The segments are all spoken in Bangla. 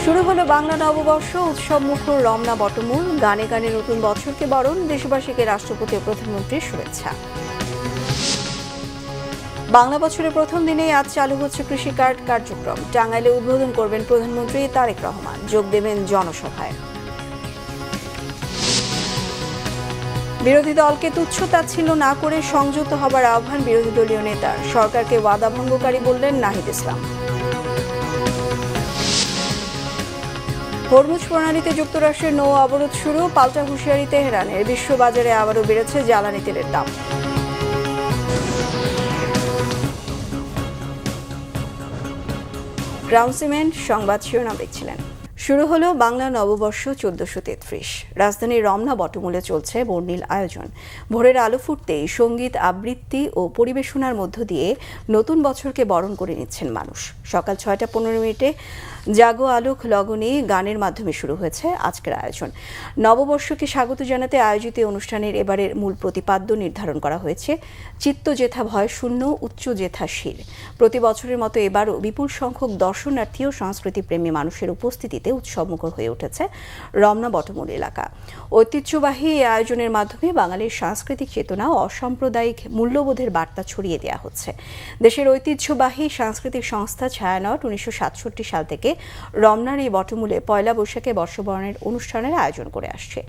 শুরু হলো বাংলা নববর্ষ, উৎসব মুখর রমনা বটমূল, গানে গানে নতুন বছরকে বরণ, দেশবাসীকে রাষ্ট্রপতি ও প্রধানমন্ত্রীর শুভেচ্ছা। বাংলা বছরের প্রথম দিনেই আজ চালু হচ্ছে কৃষি কার্ড কার্যক্রম। টাঙ্গাইলে উদ্বোধন করবেন প্রধানমন্ত্রী তারেক রহমান, যোগ দেবেন জনসভায়। বিরোধী দলকে তুচ্ছ-তাচ্ছিল্য না করে সংযত হবার আহ্বান বিরোধী দলীয় নেতার। সরকারকে ওয়াদা ভঙ্গকারী বললেন নাহিদ ইসলাম। হরমুজ প্রণালীতে যুক্তরাষ্ট্রের নৌ অবরোধ শুরু, পাল্টা হুঁশিয়ারি তেহরানের। বিশ্ববাজারে আবারও বেড়েছে জ্বালানি তেলের দাম। গ্রাউন্ড সিমেন্ট সংবাদ শিরোনাম দেখছিলেন। শুরু হলো বাংলা নববর্ষ 1433। রাজধানীর রমনা বটমূলে চলছে বর্ণিল আয়োজন। ভোরের আলো ফুটতেই সঙ্গীত আবৃত্তি ও পরিবেশনার মধ্য দিয়ে নতুন বছরকে বরণ করে নিচ্ছেন মানুষ। সকাল 6:15 জাগো আলোক লগনে গানের মাধ্যমে শুরু হয়েছে আজকের আয়োজন। নববর্ষকে স্বাগত জানাতে আয়োজিত অনুষ্ঠানের এবারের মূল প্রতিপাদ্য নির্ধারণ করা হয়েছে চিত্ত জেথা ভয় শূন্য, উচ্চ জেথা শির। প্রতি বছরের মতো এবারও বিপুল সংখ্যক দর্শনার্থী ও সংস্কৃতিপ্রেমী মানুষের উপস্থিতিতে উৎসবমুখর হয়ে উঠেছে রমনা বটমূল এলাকা। ঐতিহ্যবাহী এই আয়োজনের মাধ্যমে বাঙালির সাংস্কৃতিক চেতনা ও অসাম্প্রদায়িক মূল্যবোধের বার্তা ছড়িয়ে দেওয়া হচ্ছে। দেশের ঐতিহ্যবাহী সাংস্কৃতিক সংস্থা ছায়ানট 1967 সাল থেকে রমনার এই বটমূলে পয়লা বৈশাখে বর্ষবরণের অনুষ্ঠানের আয়োজন করে আসছে।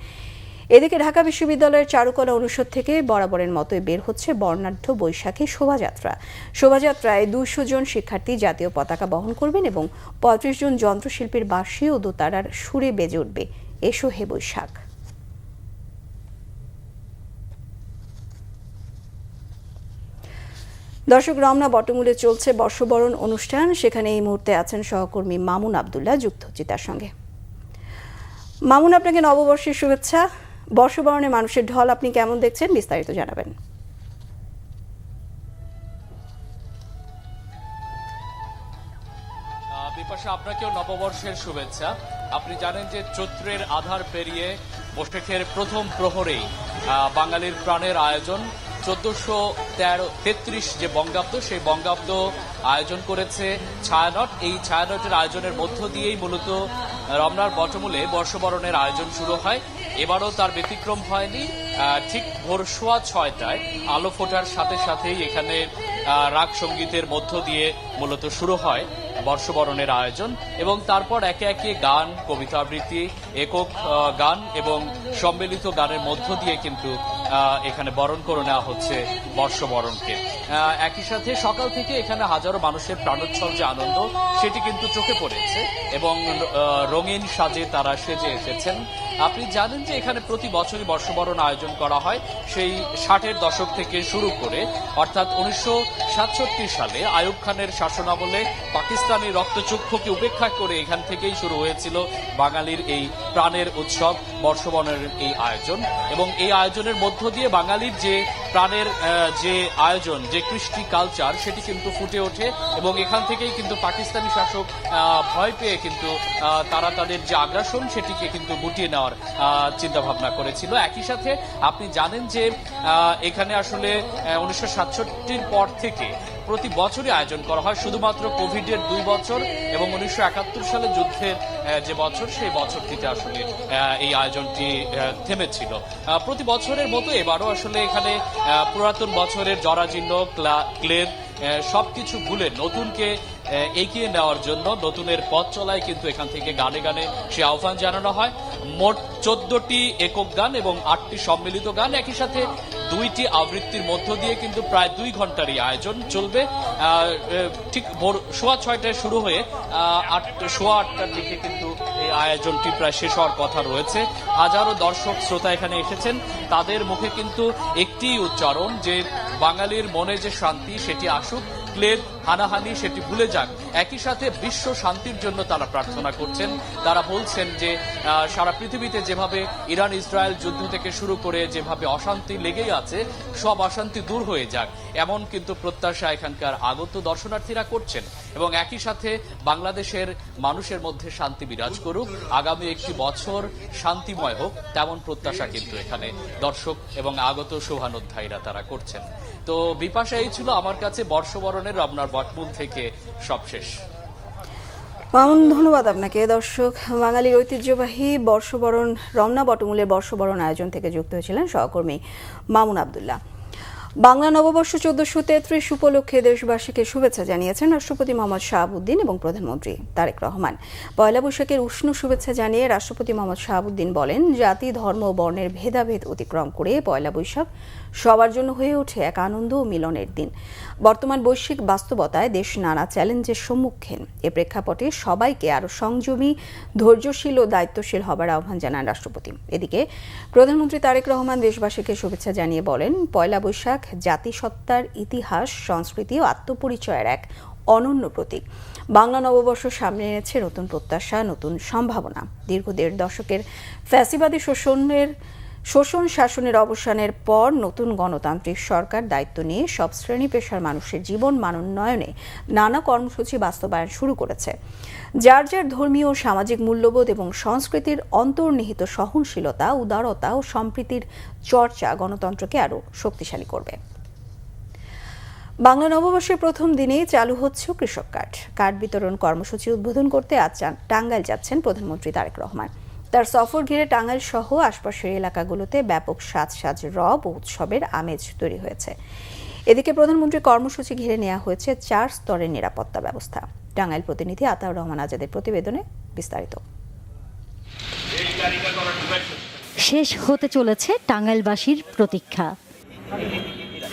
এদিকে ঢাকা বিশ্ববিদ্যালয়ের চারুকলা অনুষদ থেকে বরাবরের মতোই বের হচ্ছে বর্ণাঢ্য বৈশাখী শোভাযাত্রা। শোভাযাত্রায় 200 জন শিক্ষার্থী জাতীয় পতাকা বহন করবেন এবং 35 জন যন্ত্রশিল্পীর বাঁশি ও দোতারার সুরে বেজে উঠবে এসো হে বৈশাখ। দর্শক, রমনা বটমূলে চলছে বর্ষবরণ অনুষ্ঠান। সেখানে এই মুহূর্তে আছেন সহকর্মী মামুন আবদুল্লাহ, যুক্ত হচ্ছি তার সঙ্গে। মামুন, আপনাকে নববর্ষের শুভেচ্ছা। বর্ষবরণে মানুষের ঢল আপনি কেমন দেখছেন, বিস্তারিত জানাবেন। বিপাশা, আপনাকেও নববর্ষের শুভেচ্ছা। আপনি জানেন যে চৈত্রের আধার পেরিয়ে বৈশাখের প্রথম প্রহরেই বাঙালির প্রাণের আয়োজন 1433 যে বঙ্গাব্দ, সেই বঙ্গাব্দ আয়োজন করেছে ছায়ানট। এই ছায়ানটের আয়োজনের মধ্য দিয়েই মূলত রমনার বটমূলে বর্ষবরণের আয়োজন শুরু হয়। এবারও তার ব্যতিক্রম হয়নি। ঠিক ভোর 6:15 আলো ফোটার সাথে সাথেই এখানে রাগ সঙ্গীতের মধ্য দিয়ে মূলত শুরু হয় বর্ষবরণের আয়োজন এবং তারপর একে একে গান, কবিতা আবৃত্তি, একক গান এবং সম্মিলিত গানের মধ্য দিয়ে কিন্তু এখানে বরণ করে নেওয়া হচ্ছে বর্ষবরণকে। একই সাথে সকাল থেকে এখানে হাজারো মানুষের প্রাণোচ্ছল যে আনন্দ, সেটি কিন্তু চোখে পড়েছে এবং রঙিন সাজে তারা সেজে এসেছেন। আপনি জানেন যে এখানে প্রতি বছরই বর্ষবরণ আয়োজন করা হয়, সেই 60-এর দশক থেকে শুরু করে, অর্থাৎ 1967 সালে আইয়ুব খানের শাসনামলে পাকিস্তানি রক্তচক্ষুকে উপেক্ষা করে এখান থেকেই শুরু হয়েছিল বাঙালির এই প্রাণের উৎসব বর্ষবরণের এই আয়োজন। এবং এই আয়োজনের মধ্য দিয়ে বাঙালির যে প্রাণের যে আয়োজন, যে কৃষ্টি কালচার, সেটি কিন্তু ফুটে ওঠে এবং এখান থেকেই কিন্তু পাকিস্তানি শাসক ভয় পেয়ে কিন্তু তারা তাদের যে আগ্রাসন, সেটিকে কিন্তু গুটিয়ে নেওয়ার চিন্তা ভাবনা করেছিল। একই সাথে আপনি জানেন যে এখানে আসলে 1967 পর থেকে প্রতি বছরই আয়োজন করা হয়, শুধুমাত্র কোভিডের 2 বছর এবং 1971 সালে যুদ্ধের যে বছর, সেই বছরটিতে আসলে এই আয়োজনটি থেমেছিল। প্রতি বছরের মতো এবারও আসলে এখানে পুরাতন বছরের জরাজীর্ণ ক্লেদ সবকিছু ভুলে নতুনকে এগিয়ে নেওয়ার জন্য, নতুনের পথ চলায় কিন্তু এখান থেকে গানে গানে সে আহ্বান জানানো হয়। মোট 14টি একক গান এবং 8টি সম্মিলিত গান, একই সাথে 2টি আবৃত্তির মধ্য দিয়ে কিন্তু প্রায় 2 ঘন্টার এই আয়োজন চলবে। ঠিক ভোর 6:15 শুরু হয়ে 8:15 দিকে কিন্তু এই আয়োজনটি প্রায় শেষ হওয়ার কথা রয়েছে। হাজারো দর্শক শ্রোতা এখানে এসেছেন, তাদের মুখে কিন্তু একটি উচ্চারণ যে বাঙালির মনে যে শান্তি, সেটি আসুক, ক্লেদ হানাহানি সেটি ভুলে যাক। একই সাথে বিশ্ব শান্তির জন্য তারা প্রার্থনা করছেন। তারা বলছেন যে সারা পৃথিবীতে যেভাবে ইরান ইসরায়েল যুদ্ধ থেকে শুরু করে যেভাবে অশান্তি লেগেই আছে, সব অশান্তি দূর হয়ে যাক, এমন কিন্তু প্রত্যাশা এখানকার আগত দর্শনার্থীরা করছেন। এবং একই সাথে বাংলাদেশের মানুষের মধ্যে শান্তি বিরাজ করুক, আগামী একটি বছর শান্তিময় হোক, তেমন প্রত্যাশা কিন্তু এখানে দর্শক এবং আগত শুভানুধ্যায়ীরা তারা করছেন। তো বিপাশা, এই ছিল আমার কাছে বর্ষবরণের রমনার বটমূল থেকে সবশেষ। মামুন, ধন্যবাদ আপনাকে। দর্শক, বাঙালির ঐতিহ্যবাহী বর্ষবরণ রমনা বটমূলের বর্ষবরণ আয়োজন থেকে যুক্ত হয়েছিলেন সহকর্মী মামুন আবদুল্লাহ। বাংলা নববর্ষ 1433 উপলক্ষে দেশবাসীকে শুভেচ্ছা জানিয়েছেন রাষ্ট্রপতি মোহাম্মদ শাহাবুদ্দিন এবং প্রধানমন্ত্রী তারেক রহমান। পয়লা বৈশাখের উষ্ণ শুভেচ্ছা জানিয়ে রাষ্ট্রপতি মোহাম্মদ শাহাবুদ্দিন বলেন, জাতি, ধর্ম ও বর্ণের ভেদাভেদ অতিক্রম করে পয়লা বৈশাখ সবার জন্য হয়ে ওঠে এক আনন্দ ও মিলনের দিন। বর্তমান বৈশ্বিক বাস্তবতায় দেশ নানা চ্যালেঞ্জের সম্মুখীন। এ প্রেক্ষাপটে সবাইকে আরও সংযমী, ধৈর্যশীল ও দায়িত্বশীল হবার আহ্বান জানান রাষ্ট্রপতি। এদিকে প্রধানমন্ত্রী তারেক রহমান দেশবাসীকে শুভেচ্ছা জানিয়ে বলেন, পয়লা বৈশাখ জাতিসত্তার ইতিহাস, সংস্কৃতি ও আত্মপরিচয়ের এক অনন্য প্রতীক। বাংলা নববর্ষ সামনে এনেছে নতুন প্রত্যাশা, নতুন সম্ভাবনা। দীর্ঘ 1.5 দশকের ফ্যাসিবাদী শোষণ শাসনের অবসানের পর নতুন গণতান্ত্রিক সরকার দায়িত্ব নিয়ে সব শ্রেণী পেশার মানুষের জীবন মান উন্নয়নে নানা কর্মসূচি বাস্তবায়ন শুরু করেছে। যার যার ধর্মীয় ও সামাজিক মূল্যবোধ এবং সংস্কৃতির অন্তর্নিহিত সহনশীলতা, উদারতা ও সম্প্রীতির চর্চা গণতন্ত্রকে আরও শক্তিশালী করবে। বাংলা নববর্ষের প্রথম দিনেই চালু হচ্ছে কৃষক কার্ড বিতরণ কর্মসূচি উদ্বোধন করতে আজ টাঙ্গাইল যাচ্ছেন প্রধানমন্ত্রী তারেক রহমান। তার সফর ঘিরে টাঙ্গাইল সহ আশপাশের এলাকাগুলোতে ব্যাপক সাজ রব ও উৎসবের আমেজ তৈরি হয়েছে। এদিকে প্রধানমন্ত্রীর কর্মসূচি ঘিরে নেওয়া হয়েছে 4 স্তরের নিরাপত্তা ব্যবস্থা। টাঙ্গাইল প্রতিনিধি আতাউর রহমান আজাদের প্রতিবেদনে বিস্তারিত। শেষ হতে চলেছে টাঙ্গাইলবাসীর প্রতীক্ষা।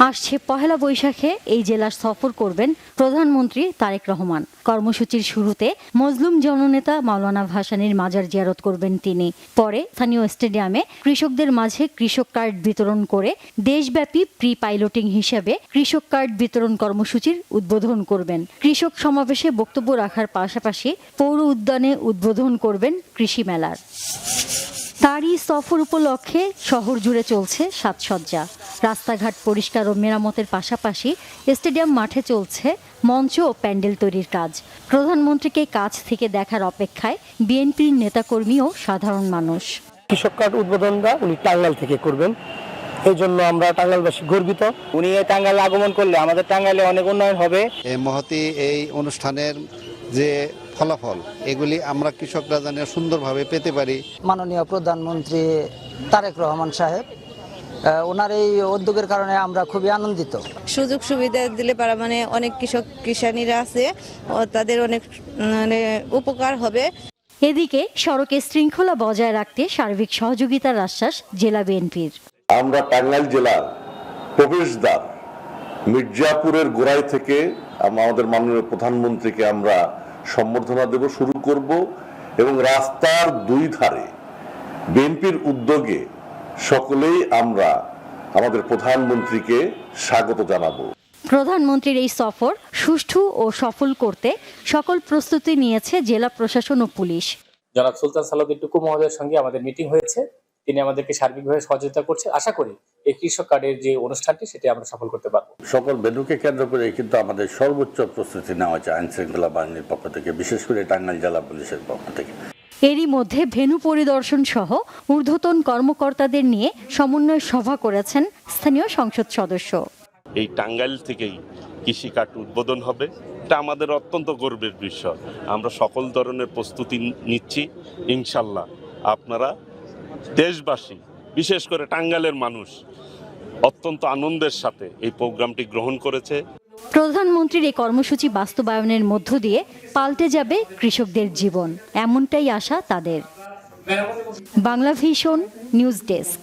আসছে পহেলা বৈশাখে এই জেলার সফর করবেন প্রধানমন্ত্রী তারেক রহমান। কর্মসূচির শুরুতে মজলুম জননেতা মাওলানা ভাসানীর মাজার জিয়ারত করবেন তিনি। পরে স্থানীয় স্টেডিয়ামে কৃষকদের মাঝে কৃষক কার্ড বিতরণ করে দেশব্যাপী প্রি পাইলটিং হিসেবে কৃষক কার্ড বিতরণ কর্মসূচির উদ্বোধন করবেন। কৃষক সমাবেশে বক্তব্য রাখার পাশাপাশি পৌর উদ্যানে উদ্বোধন করবেন কৃষি মেলার। তারই সফর উপলক্ষে শহর জুড়ে চলছে সাজসজ্জা। রাস্তাঘাট পরিষ্কার ও মেরামতের পাশাপাশি স্টেডিয়াম মাঠে চলছে মঞ্চ ও প্যান্ডেল তৈরির কাজ। প্রধানমন্ত্রীকে কাছ থেকে দেখার অপেক্ষায় বিএনপির নেতাকর্মী ও সাধারণ মানুষ। কৃষক কার্ড উদ্বোধনটা উনি টাঙ্গাইল থেকে করবেন, এই জন্য আমরা টাঙ্গাইলবাসী গর্বিত। উনি টাঙ্গাইলে আগমন করলে আমাদের টাঙ্গাইলে অনেক উন্নয়ন হবে। এই মহতি এই অনুষ্ঠানের যে ফলাফল, এগুলি আমরা কৃষকরা যেন সুন্দরভাবে পেতে পারি। মাননীয় প্রধানমন্ত্রী তারেক রহমান সাহেব, ওনার এই উদ্যোগের কারণে আমরা খুবই আনন্দিত। সুযোগ সুবিধা দিলে পারা মানে অনেক কিষানীরা আছে, তাদের অনেক উপকার হবে। এদিকে সড়কে শৃঙ্খলা বজায় রাখতে সার্বিক সহযোগিতার আশ্বাস জেলা বিএনপির। আমরা টাঙ্গাইল জেলার প্রবেশদ্বার মির্জাপুরের গোড়াই থেকে আমাদের মাননীয় প্রধানমন্ত্রীকে আমরা সম্বর্ধনা দেব শুরু করব এবং রাস্তার 2 ধারে বিএনপির উদ্যোগে সকলেই আমরা আমাদের প্রধানমন্ত্রীকে স্বাগত জানাবো। প্রধানমন্ত্রীর এই সফর সুষ্ঠু ও সফল করতে সকল প্রস্তুতি নিয়েছে জেলা প্রশাসন ও পুলিশ। জনাব সুলতান সালাউদ্দিন টুকু মহোদয়ের সঙ্গে আমাদের মিটিং হয়েছে, তিনি আমাদেরকে সার্বিকভাবে সহযোগিতা করছে। আশা করি এই কৃষক কার্ডের যে অনুষ্ঠানটি সেটি আমরা সফল করতে পারবো। সকল ভেন্যুকে কেন্দ্র করে কিন্তু আমাদের সর্বোচ্চ প্রস্তুতি নেওয়া হয়েছে আইন শৃঙ্খলা বাহিনীর পক্ষ থেকে, বিশেষ করে টাঙ্গাইল জেলা পুলিশের পক্ষ থেকে। এরই মধ্যে ভেন্যু পরিদর্শন সহ ঊর্ধ্বতন কর্মকর্তাদের নিয়ে সমন্বয় সভা করেছেন স্থানীয় সংসদ সদস্য। এই টাঙ্গাইল থেকেই কৃষি কার্ড উদ্বোধন হবে, এটা আমাদের অত্যন্ত গর্বের বিষয়। আমরা সকল ধরনের প্রস্তুতি নিচ্ছি। ইনশাল্লাহ আপনারা দেশবাসী, বিশেষ করে টাঙ্গাইলের মানুষ অত্যন্ত আনন্দের সাথে এই প্রোগ্রামটি গ্রহণ করেছে। প্রধানমন্ত্রীর এই কর্মসূচি বাস্তবায়নের মধ্য দিয়ে পাল্টে যাবে কৃষকদের জীবন, এমনটাই আশা তাদের। Bangla vision news desk.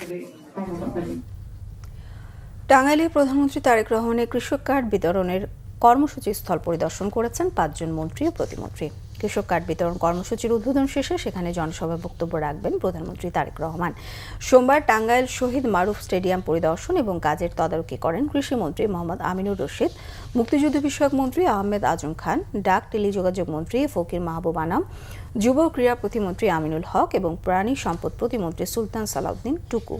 টাঙ্গাইলে প্রধানমন্ত্রী তারেক রহমানের কৃষক কার্ড বিতরণের কর্মসূচি স্থল পরিদর্শন করেছেন 5 জন মন্ত্রী ও প্রতিমন্ত্রী। কৃষক কার্ড বিতরণ কর্মসূচির উদ্বোধন শেষে সেখানে জনসভায় বক্তব্য রাখবেন প্রধানমন্ত্রী তারেক রহমান। সোমবার টাঙ্গাইল শহীদ মারুফ স্টেডিয়াম পরিদর্শন এবং কাজের তদারকি করেন কৃষিমন্ত্রী মোহাম্মদ আমিনুর রশিদ, মুক্তিযুদ্ধ বিষয়ক মন্ত্রী আহমেদ আজম খান, ডাক টেলিযোগাযোগ মন্ত্রী ফকির মাহবুব আনাম, যুব ক্রীড়া প্রতিমন্ত্রী আমিনুল হক এবং প্রাণী সম্পদ প্রতিমন্ত্রী সুলতান সালাউদ্দিন টুকু।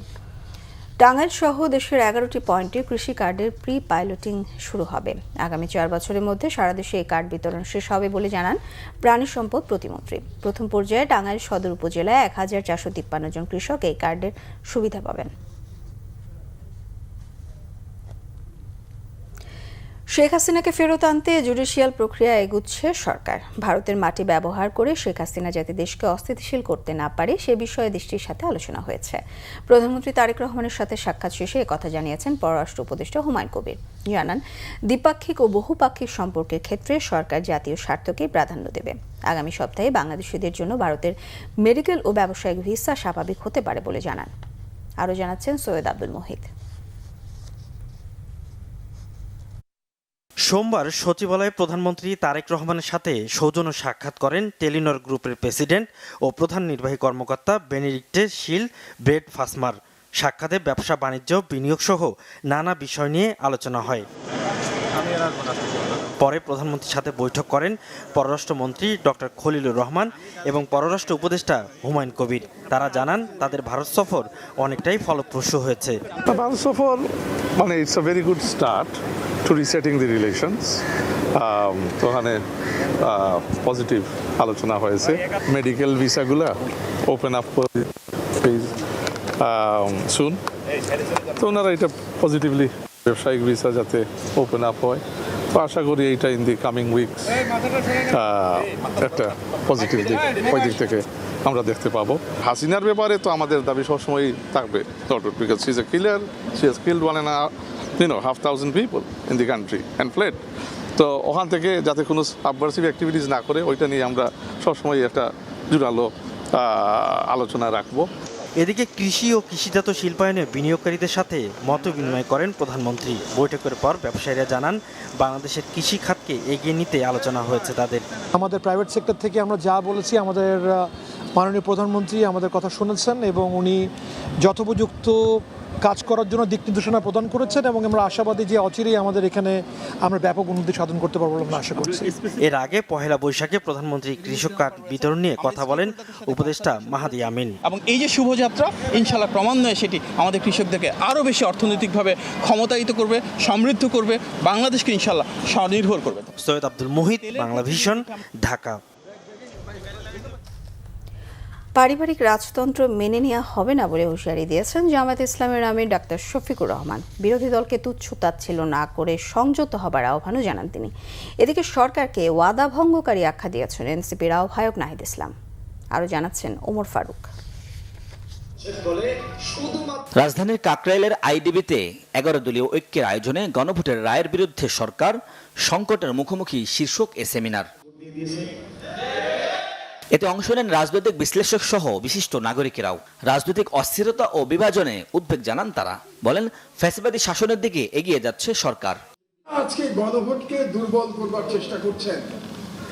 টাঙ্গাইল সহ দেশের 11টি পয়েন্টে কৃষি কার্ডের প্রি পাইলটিং শুরু হবে। আগামী 4 বছরের মধ্যে সারা দেশে এই কার্ড বিতরণ শেষ হবে বলে জানান প্রাণী সম্পদ প্রতিমন্ত্রী। প্রথম পর্যায়ে টাঙ্গাইল সদর উপজেলায় 1453 জন কৃষক এই কার্ডের সুবিধা পাবেন। শেখ হাসিনাকে ফেরত আনতে জুডিশিয়াল প্রক্রিয়া এগুচ্ছে সরকার। ভারতের মাটি ব্যবহার করে শেখ হাসিনা যাতে দেশকে অস্থিতিশীল করতে না পারে সে বিষয়ে দেশটির সাথে আলোচনা হয়েছে। প্রধানমন্ত্রী তারেক রহমানের সাথে সাক্ষাৎ শেষে একথা জানিয়েছেন পররাষ্ট্র উপদেষ্টা হুমায়ুন কবির। জানান, দ্বিপাক্ষিক ও বহুপাক্ষিক সম্পর্কের ক্ষেত্রে সরকার জাতীয় স্বার্থকে প্রাধান্য দেবে। আগামী সপ্তাহে বাংলাদেশিদের জন্য ভারতের মেডিকেল ও ব্যবসায়িক ভিসা স্বাভাবিক হতে পারে বলে জানান। আরও জানাচ্ছেন সৈয়দ আব্দুল মুহিত। সোমবার সচিবালয়ে প্রধানমন্ত্রী তারেক রহমানের সাথে সৌজন্য সাক্ষাৎ করেন টেলিনর গ্রুপের প্রেসিডেন্ট ও প্রধান নির্বাহী কর্মকর্তা বেনেডিক্টে শিল ব্রেড ফাসমার। সাক্ষাতে ব্যবসা বাণিজ্য বিনিয়োগ সহ নানা বিষয় নিয়ে আলোচনা হয়। পরে প্রধানমন্ত্রীর সাথে বৈঠক করেন পররাষ্ট্রমন্ত্রী ডক্টর খলিলুর রহমান এবং পররাষ্ট্র উপদেষ্টা হুমায়ুন কবির। তারা জানান তাদের ভারত সফর অনেকটাই ফলপ্রসূ হয়েছে। ভারত সফর মানে it's a very good start to resetting the relations. তো ওখানে পজিটিভ আলোচনা হয়েছে। মেডিকেল ভিসাগুলা ওপেন আপ সুন, তো ওনারা এটা পজিটিভলি ব্যবসায়িক ভিসা যাতে ওপেন আপ হয়, তো আশা করি এইটা ইন দি কামিং উইকস একটা পজিটিভ দিক ওই দিক থেকে আমরা দেখতে পাবো। হাসিনার ব্যাপারে তো আমাদের দাবি সবসময়ই থাকবে, because she is a killer, she has killed 1,500 people in the country and fled. তো ওখান থেকে যাতে কোনো সাবভার্সিভ অ্যাক্টিভিটিস না করে ওইটা নিয়ে আমরা সবসময় একটা জোরালো আলোচনা রাখবো। এদিকে কৃষি ও কৃষিজাত শিল্পায়নে বিনিয়োগকারীদের সাথে মত বিনিময় করেন প্রধানমন্ত্রী। বৈঠকের পর ব্যবসায়ীরা জানান বাংলাদেশের কৃষি খাতকে এগিয়ে নিতে আলোচনা হয়েছে তাদের। আমাদের প্রাইভেট সেক্টর থেকে আমরা যা বলেছি, আমাদের মাননীয় প্রধানমন্ত্রী আমাদের কথা শুনেছেন এবং উনি যথোপযুক্ত কাজ করার জন্য দিক নির্দেশনা প্রদান করেছেন এবং আমরা আশাবাদী যে অচিরেই আমাদের এখানে আমরা ব্যাপক উন্নতি সাধন করতে পারবো বলে আমরা আশা করছি। এর আগে পহেলা বৈশাখে প্রধানমন্ত্রী কৃষক কার্ড বিতরণ নিয়ে কথা বলেন উপদেষ্টা মাহাদি আমিন। এবং এই যে শুভযাত্রা ইনশাআল্লাহ ক্রমান্বয়ে সেটি আমাদের কৃষকদেরকে আরও বেশি অর্থনৈতিকভাবে ক্ষমতায়িত করবে, সমৃদ্ধ করবে, বাংলাদেশকে ইনশাআল্লাহ স্বনির্ভর করবে। সৈয়দ আব্দুল মুহিত, বাংলা ভিশন, ঢাকা। পারিবারিক রাজতন্ত্র মেনে নেওয়া হবে না বলে হুঁশিয়ারি দিয়েছেন জামায়াতে ইসলামের আমির ডাক্তার শফিকুর রহমান। বিরোধী দলকে তুচ্ছ তাচ্ছিল্য না করে সংযত হবার আহ্বানও জানান তিনি। এদিকে সরকারকে ওয়াদা ভঙ্গকারী আখ্যা দিয়েছেন এনসিপির আহ্বায়ক নাহিদ ইসলাম। আরও জানাচ্ছেন ওমর ফারুক। রাজধানীর কাকরাইলের আইডিবিতে 11 দলীয় ঐক্যের আয়োজনে গণভোটের রায়ের বিরুদ্ধে সরকার সংকটের মুখোমুখি শীর্ষক এ সেমিনার। এতে অংশ নেন রাজনৈতিক বিশ্লেষক সহ বিশিষ্ট নাগরিকেরাও। রাজনৈতিক অস্থিরতা ও বিভাজনে উদ্বেগ জানান তারা। বলেন, ফ্যাসিবাদী শাসনের দিকে এগিয়ে যাচ্ছে সরকার। আজকে গণভোটকে দুর্বল করবার চেষ্টা করছেন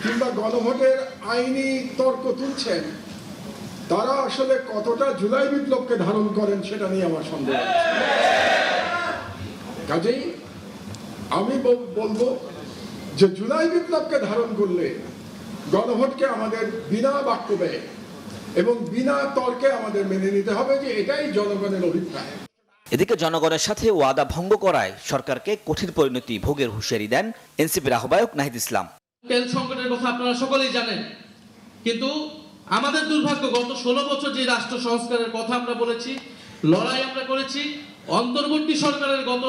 কিংবা গণভোটের আইনি তর্ক তুলছেন, তারা আসলে কতটা জুলাই বিপ্লবকে ধারণ করেন সেটা নিয়ে আমার সন্দেহ আছে। কাজেই আমি বলবো যে জুলাই বিপ্লবকে ধারণ করলে গণভোটকে আমাদের বিনা বাক্য ব্যয় এবং বিনা তর্কে আমাদের মেনে নিতে হবে যে এটাই জনগণের অভিপ্রায়। এদিকে জনগণের সাথে ওয়াদা ভঙ্গ করায় সরকারকে কঠিন পরিণতি ভোগের হুঁশিয়ারি দেন এনসিপির আহ্বায়ক নাহিদ ইসলাম। তেল সংকটের কথা আপনারা সকলেই জানেন, কিন্তু আমাদের দুর্ভাগ্য গত 16 বছর যে রাষ্ট্র সংস্কারের কথা আমরা বলেছি, লড়াই আমরা করেছি, অন্তর্বর্তী সরকারের গত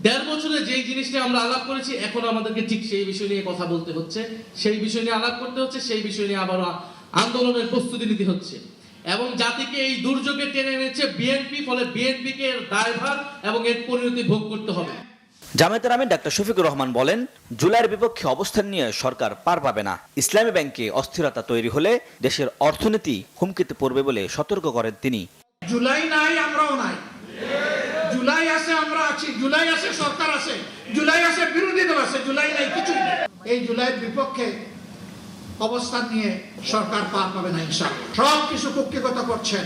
1.5 বছরে যেই জিনিসটা আমরা আলাপ করেছি, এখন আমাদেরকে ঠিক সেই বিষয় নিয়ে কথা বলতে হচ্ছে, সেই বিষয় নিয়ে আলাপ করতে হচ্ছে, সেই বিষয় নিয়ে আবার আন্দোলনের প্রস্তুতি নিতে হচ্ছে। এবং জাতিকে এই দুর্যোগে টেনে এনেছে বিএনপি, ফলে বিএনপিকে এর দায়ভার এবং এর পরিণতি ভোগ করতে হবে। জামায়াতের আমির ডাক্তার শফিকুর রহমান বলেন, জুলাইয়ের বিপক্ষে অবস্থান নিয়ে সরকার পার পাবে না। ইসলামী ব্যাংকে অস্থিরতা তৈরি হলে দেশের অর্থনীতি হুমকিতে পড়বে বলে সতর্ক করেন তিনি। জুলাই নাই, আমরাও নাই। জুলাই আছে, আমরা আছি। জুলাই আছে, সরকার আছে। জুলাই আছে, বিরোধী দল আছে। জুলাই নাই, কিছু নেই। এই জুলাইয়ের বিপক্ষে অবস্থান নিয়ে সরকার পার পাবে না ইনশাআল্লাহ। সব কিছু কুক্ষিগত করছেন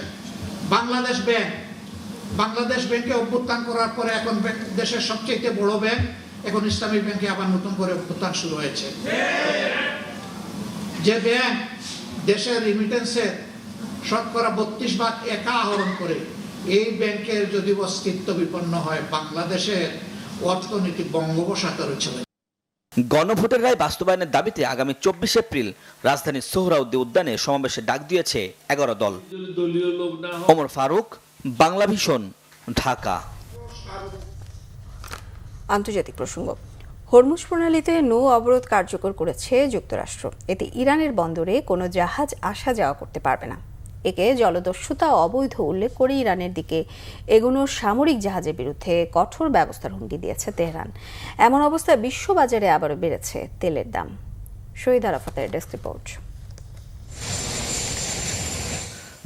বাংলাদেশ ব্যাংকে অভ্যুত্থান করার পরে এখন দেশের সবচেয়ে বড় ব্যাংক, এখন ইসলামী ব্যাংকে আবার নতুন করে অভ্যুত্থান শুরু হয়েছে। যে ব্যাংক দেশের রিমিটেন্সের শতকরা 32% একা আহরণ করে, এই ব্যাংকের যদি অস্তিত্ব বিপন্ন হয়, বাংলাদেশের অর্থনীতি বঙ্গোপসাগরে চলে। গণভোটের রায় বাস্তবায়নের দাবিতে আগামী 24 এপ্রিল রাজধানীর সোহরাওয়ার্দী উদ্যানে সমাবেশের ডাক দিয়েছে 11 দল। ওমর ফারুক, বাংলা ভিশন, ঢাকা। আন্তর্জাতিক প্রসঙ্গ। হরমুজ প্রণালীতে নৌ অবরোধ কার্যকর করেছে যুক্তরাষ্ট্র। এতে ইরানের বন্দরে কোনো জাহাজ আসা যাওয়া করতে পারবে না। একে জলদস্যুতা অবৈধ উল্লেখ করে ইরানের দিকে এগোনো সামরিক জাহাজের বিরুদ্ধে কঠোর ব্যবস্থার হুমকি দিয়েছে তেহরান। এমন অবস্থায় বিশ্ববাজারে আবারও বেড়েছে তেলের দাম। শহীদ আরাফাতের ডেস্ক রিপোর্ট।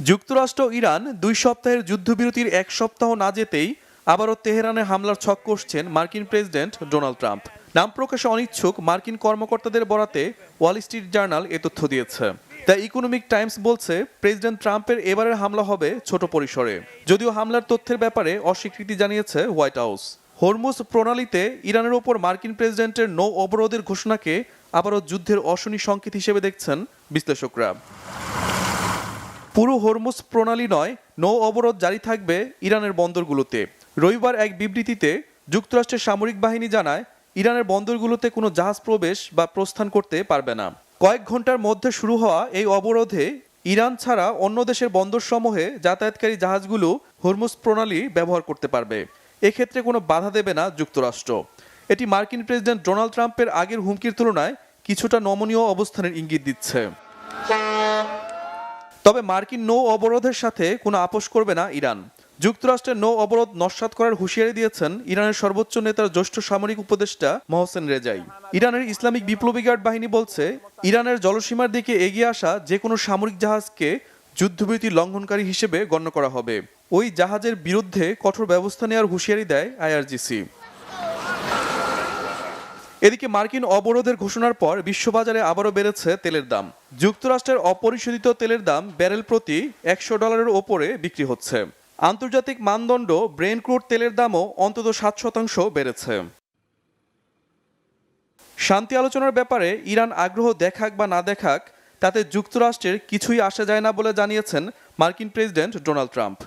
যুক্তরাষ্ট্র ইরান 2 সপ্তাহের যুদ্ধবিরতির 1 সপ্তাহ না যেতেই আবারও তেহরানে হামলার ছক কষছেন মার্কিন প্রেসিডেন্ট ডোনাল্ড ট্রাম্প। নাম প্রকাশে অনিচ্ছুক মার্কিন কর্মকর্তাদের বরাতে ওয়াল স্ট্রিট জার্নাল এ তথ্য দিয়েছে। দ্য ইকোনমিক টাইমস বলছে প্রেসিডেন্ট ট্রাম্পের এবারের হামলা হবে ছোট পরিসরে, যদিও হামলার তথ্যের ব্যাপারে অস্বীকৃতি জানিয়েছে হোয়াইট হাউস। হরমুজ প্রণালীতে ইরানের ওপর মার্কিন প্রেসিডেন্টের নৌ অবরোধের ঘোষণাকে আবারও যুদ্ধের অশনি সংকেত হিসেবে দেখছেন বিশ্লেষকরা। পুরো হরমুজ প্রণালী নয়, নৌ অবরোধ জারি থাকবে ইরানের বন্দরগুলোতে। রবিবার এক বিবৃতিতে যুক্তরাষ্ট্রের সামরিক বাহিনী জানায় ইরানের বন্দরগুলোতে কোনো জাহাজ প্রবেশ বা প্রস্থান করতে পারবে না। কয়েক ঘন্টার মধ্যে শুরু হওয়া এই অবরোধে ইরান ছাড়া অন্য দেশের বন্দরসমূহে যাতায়াতকারী জাহাজগুলো হরমুজ প্রণালী ব্যবহার করতে পারবে। এক্ষেত্রে কোনো বাধা দেবে না যুক্তরাষ্ট্র। এটি মার্কিন প্রেসিডেন্ট ডোনাল্ড ট্রাম্পের আগের হুমকির তুলনায় কিছুটা নমনীয় অবস্থানের ইঙ্গিত দিচ্ছে। তবে মার্কিন নৌ অবরোধের সাথে কোনো আপোষ করবে না ইরান। যুক্তরাষ্ট্রের নৌ অবরোধ নস্যাৎ করার হুঁশিয়ারি দিয়েছেন ইরানের সর্বোচ্চ নেতার জ্যেষ্ঠ সামরিক উপদেষ্টা মোহসেন রেজাই। ইরানের ইসলামিক বিপ্লবী গার্ড বাহিনী বলছে ইরানের জলসীমার দিকে এগিয়ে আসা যে কোনো সামরিক জাহাজকে যুদ্ধবিরতি লঙ্ঘনকারী হিসেবে গণ্য করা হবে। ওই জাহাজের বিরুদ্ধে কঠোর ব্যবস্থা নেওয়ার হুঁশিয়ারি দেয় আইআরজিসি। এদিকে মার্কিন অবরোধের ঘোষণার পর বিশ্ববাজারে আবারও বেড়েছে তেলের দাম। যুক্তরাষ্ট্রের অপরিশোধিত তেলের দাম ব্যারেল প্রতি $100 ওপরে বিক্রি হচ্ছে। আন্তর্জাতিক মানদণ্ড ব্রেন্ট ক্রুড তেলের দামও অন্তত 7% বেড়েছে। শান্তি আলোচনার ব্যাপারে ইরান আগ্রহ দেখাক বা না দেখাক তাতে যুক্তরাষ্ট্রের কিছুই আসা যায় না বলে জানিয়েছেন মার্কিন প্রেসিডেন্ট ডোনাল্ড ট্রাম্প।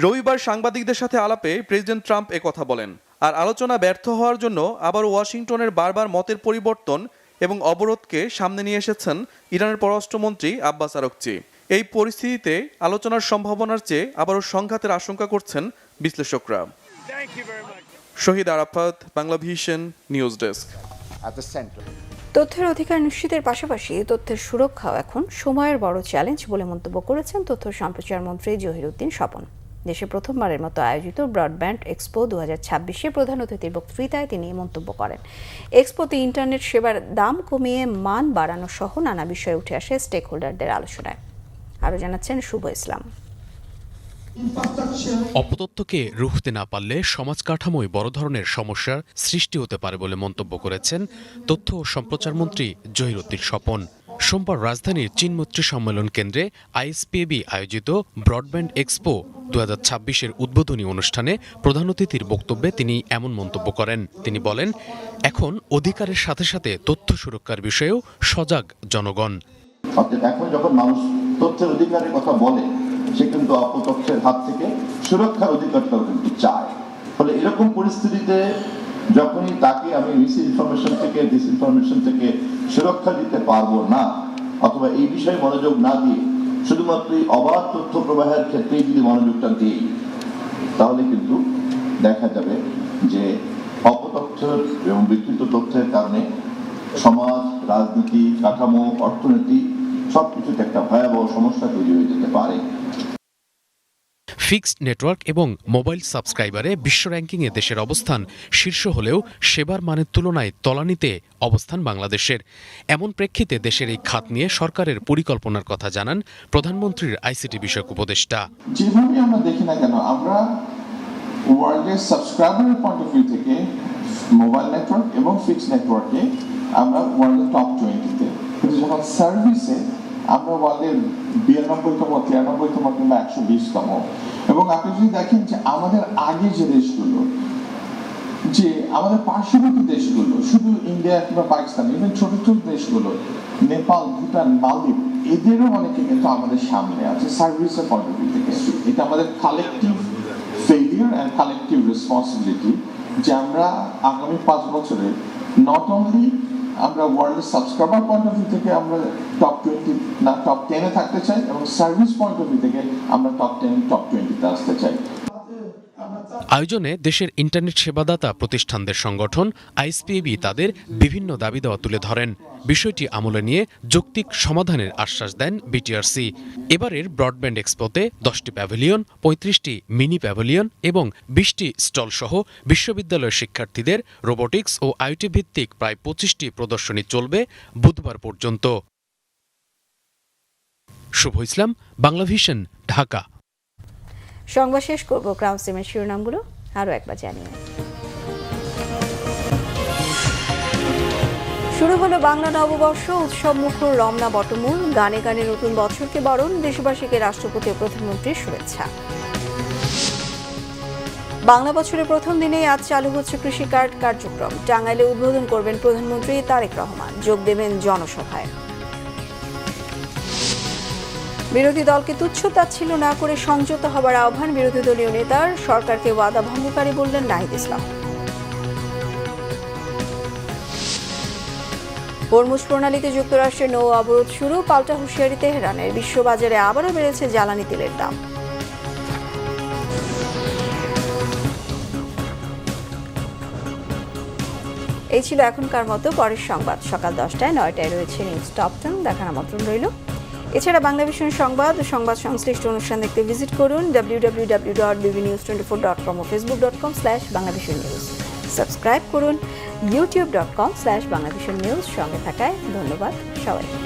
রবিবার সাংবাদিকদের সাথে আলাপে প্রেসিডেন্ট ট্রাম্প একথা বলেন। আর আলোচনা ব্যর্থ হওয়ার জন্য আবার ওয়াশিংটনের বারবার মতের পরিবর্তন এবং অবরোধকে সামনে নিয়ে এসেছেন ইরানের পররাষ্ট্রমন্ত্রী আব্বাস আরাগচি। এই পরিস্থিতিতে আলোচনার সম্ভাবনার চেয়ে আবারও সংঘাতের আশঙ্কা করছেন বিশ্লেষকরা। শহীদ আরাফাত, বাংলাভিশন নিউজ ডেস্ক। তথ্যের অধিকার নিশ্চিতের পাশাপাশি তথ্যের সুরক্ষাও এখন সময়ের বড় চ্যালেঞ্জ বলে মন্তব্য করেছেন তথ্য সম্প্রচার মন্ত্রী জহিরুদ্দিন স্বপন। দেশে প্রথমবারের মতো আয়োজিত ব্রডব্যান্ড এক্সপো 2026-এ প্রধান অতিথির বক্তৃতায় তিনি মন্তব্য করেন। এক্সপোতে ইন্টারনেট সেবার দাম কমিয়ে মান বাড়ানো সহ নানা বিষয়ে উঠে আসে স্টেক হোল্ডারদের আলোচনায়। আরও জানাচ্ছেন শুভ ইসলাম। অপতথ্যকে রুখতে না পারলে সমাজ কাঠামোয় বড় ধরনের সমস্যার সৃষ্টি হতে পারে বলে মন্তব্য করেছেন তথ্য ও সম্প্রচার মন্ত্রী জহিরুদ্দিন স্বপন। সোমবার রাজধানীর চীনমৈত্রী সম্মেলন কেন্দ্রে আইএসপিএবি আয়োজিত ব্রডব্যান্ড এক্সপো 2026-এর উদ্বোধনী অনুষ্ঠানে প্রধান অতিথির বক্তব্যে তিনি এমন মন্তব্য করেন। তিনি বলেন, এখন অধিকারের সাথে সাথে তথ্য সুরক্ষার বিষয়েও সজাগ জনগণ। এখন যখন মানুষ তথ্যের অধিকারের কথা বলে, সে কিন্তু অপতথ্যের হাত থেকে সুরক্ষার অধিকারটাও কিন্তু চায়। ফলে এরকম পরিস্থিতিতে যখনই তাকে আমি মিস ইনফরমেশন থেকে ডিসইনফরমেশন থেকে সুরক্ষা দিতে পারবো না, অথবা এই বিষয়ে মনোযোগ না দিয়ে শুধুমাত্র অবাধ তথ্য প্রবাহের ক্ষেত্রেই যদি মনোযোগটা দিই, তাহলে কিন্তু দেখা যাবে যে অপতথ্য এবং বিকৃত তথ্যের কারণে সমাজ, রাজনীতি, কাঠামো, অর্থনীতি সবকিছুতে একটা ভয়াবহ সমস্যা তৈরি হয়ে যেতে পারে। ফিক্সড নেটওয়ার্ক এবং মোবাইল সাবস্ক্রাইবারে বিশ্ব র্যাঙ্কিংয়ে দেশের অবস্থান শীর্ষ হলেও সেবার মানের তুলনায় তলানিতে অবস্থান বাংলাদেশের। এমন প্রেক্ষিতে দেশের এই খাত নিয়ে সরকারের পরিকল্পনার কথা জানান প্রধানমন্ত্রীর আইসিটি বিষয়ক উপদেষ্টা। যেভাবে আমরা দেখি না কেন, আমরা ওয়ার্ল্ডের সাবস্ক্রাইবারের পয়েন্ট অফ ভিউ থেকে মোবাইল নেটওয়ার্ক এবং ফিক্সড নেটওয়ার্কে আমরা ওয়ার্ল্ডের টপ 20-তে, কিন্তু যখন সার্ভিসে আমরা ওয়ার্ল্ডের 92তম, 93তম কিংবা 120তম। এবং আপনি যদি দেখেন যে আমাদের আগে যে দেশগুলো, যে আমাদের পার্শ্ববর্তী দেশগুলো, শুধু ইন্ডিয়া কিংবা পাকিস্তান, ইভেন ছোট ছোট দেশগুলো নেপাল, ভুটান, মালদ্বীপ, এদেরও অনেকে কিন্তু আমাদের সামনে আছে সার্ভিসের পয়েন্ট অফ ভিউ থেকে। এটা আমাদের collective failure and collective responsibility যে আমরা আগামী 5 বছরে নট অনলি আমরা ওয়ার্ল্ডের সাবস্ক্রাইবার পয়েন্ট অফ ভিউ থেকে আমরা টপ 20 না টপ 10-এ থাকতে চাই, এবং সার্ভিস পয়েন্ট অফ ভিউ থেকে আমরা টপ 10, টপ 20-তে আসতে চাই। আয়োজনে দেশের ইন্টারনেট সেবাদাতা প্রতিষ্ঠানদের সংগঠন আইএসপিএবি তাদের বিভিন্ন দাবি দেওয়া তুলে ধরেন। বিষয়টি আমলে নিয়ে যৌক্তিক সমাধানের আশ্বাস দেন বিটিআরসি। এবারের ব্রডব্যান্ড এক্সপোতে 10টি প্যাভিলিয়ন, 35টি মিনি প্যাভিলিয়ন এবং 20টি স্টল সহ বিশ্ববিদ্যালয়ের শিক্ষার্থীদের রোবোটিক্স ও আইটি ভিত্তিক প্রায় 25টি প্রদর্শনী চলবে বুধবার পর্যন্ত। শুভ ইসলাম, বাংলাভিশন, ঢাকা। সংবাদ শেষ করব ক্রাউন সিমের শিরোনামগুলো আরও একবার জানিয়ে। শুরু হলো বাংলা নববর্ষ, উৎসব মুখর রমনা বটমূল, গানে গানে নতুন বছরকে বরণ, দেশবাসীকে রাষ্ট্রপতি ও প্রধানমন্ত্রীর শুভেচ্ছা। বাংলা বছরের প্রথম দিনেই আজ চালু হচ্ছে কৃষি কার্ড কার্যক্রম, টাঙ্গাইলে উদ্বোধন করবেন প্রধানমন্ত্রী তারেক রহমান, যোগ দেবেন জনসভায়। বিরোধী দলকে তুচ্ছ-তাচ্ছিল্য না করে সংযত হবার আহ্বান বিরোধী দলীয় নেতার, সরকারকে ওয়াদা ভঙ্গকারী বললেন নাহিদ ইসলাম। হরমুজ প্রণালীতে যুক্তরাষ্ট্রের নৌ অবরোধ শুরু, পাল্টা হুঁশিয়ারি তেহরানের, বিশ্ববাজারে আবারও বেড়েছে জ্বালানি তেলের দাম। এই ছিল এখনকার মতো, পরের সংবাদ সকাল 10টায়, 9টায় রয়েছে নিউজ টপ 10, দেখার আমন্ত্রণ রইল। এছাড়া বাংলাভিশন সংবাদ ও সংবাদ সংশ্লিষ্ট অনুষ্ঠান দেখতে ভিজিট করুন www.bbnews24.com ও facebook.com/banglavisionnews। সাবস্ক্রাইব করুন youtube.com/banglavisionnews। সঙ্গে থাকায় ধন্যবাদ সবাইকে।